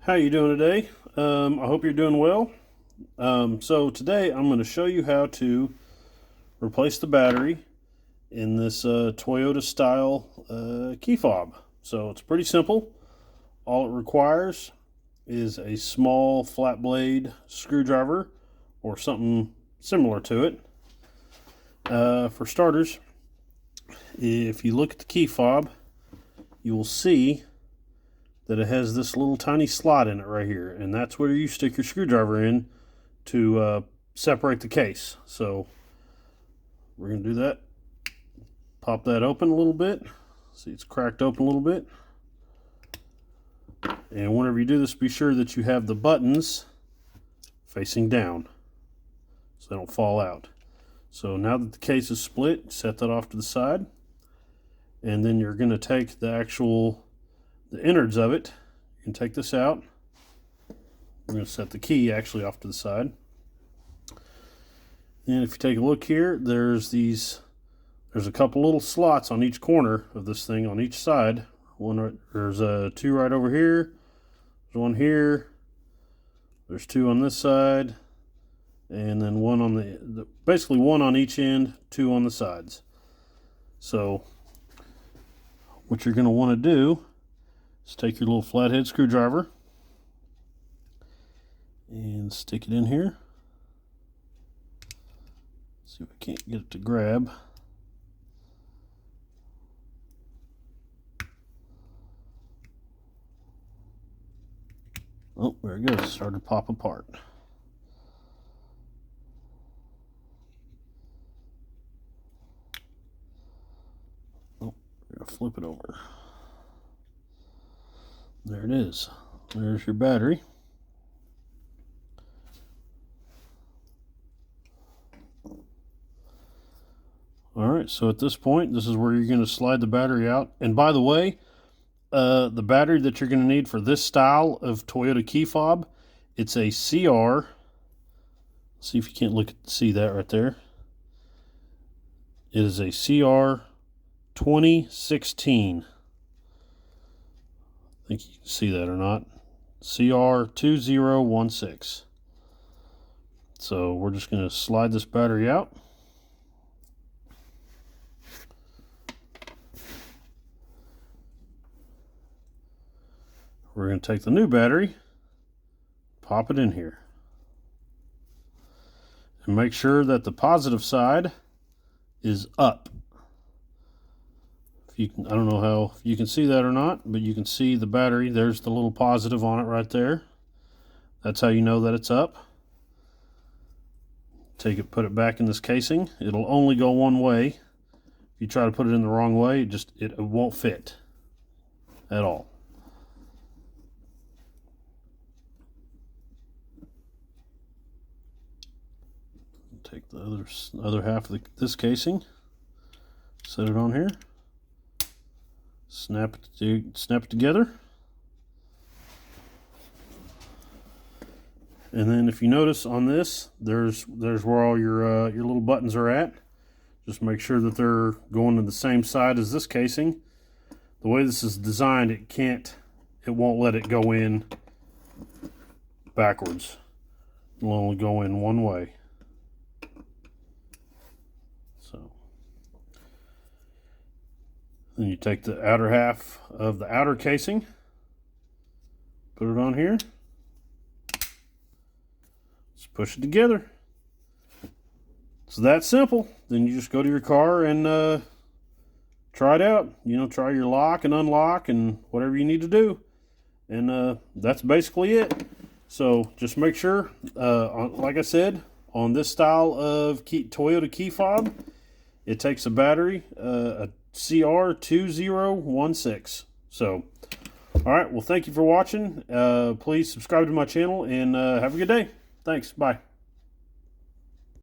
How you doing today? I hope you're doing well. So today I'm going to show you how to replace the battery in this Toyota style key fob. So it's pretty simple. All it requires is a small flat blade screwdriver or something similar to it. For starters, if you look at the key fob, you will see that it has this little tiny slot in it right here, and that's where you stick your screwdriver in to separate the case. So we're going to do that. Pop that open a little bit. See, it's cracked open a little bit. And whenever you do this, be sure that you have the buttons facing down so they don't fall out. So now that the case is split, set that off to the side, and then you're going to take the innards of it. You can take this out. We're going to set the key actually off to the side. And if you take a look here, there's a couple little slots on each corner of this thing on each side. There's two right over here. There's one here. There's two on this side, and then one on basically one on each end, two on the sides. So what you're going to want to do is take your little flathead screwdriver and stick it in here. See if I can't get it to grab. Oh, there it goes. Started to pop apart. Oh, we're going to flip it over. There it is. There's your battery. Alright, so at this point, this is where you're going to slide the battery out. And by the way, the battery that you're going to need for this style of Toyota key fob, it's a CR. See if you can't see that right there. It is a CR 2016. I think you can see that or not. CR 2016. So we're just going to slide this battery out. We're going to take the new battery, pop it in here, and make sure that the positive side is up. I don't know if you can see that or not, but you can see the battery. There's the little positive on it right there. That's how you know that it's up. Take it, put it back in this casing. It'll only go one way. If you try to put it in the wrong way, it won't fit at all. Take the other half of this casing, set it on here, snap it together, and then if you notice on this, there's where all your little buttons are at. Just make sure that they're going to the same side as this casing. The way this is designed, it won't let it go in backwards. It'll only go in one way. Then you take the outer half of the outer casing, put it on here, just push it together. It's that simple. Then you just go to your car and try it out. Try your lock and unlock and whatever you need to do. And that's basically it. So just make sure, like I said, on this style of Toyota key fob, it takes a battery, a CR 2016. So, all right. Well, thank you for watching. Please subscribe to my channel and have a good day. Thanks. Bye.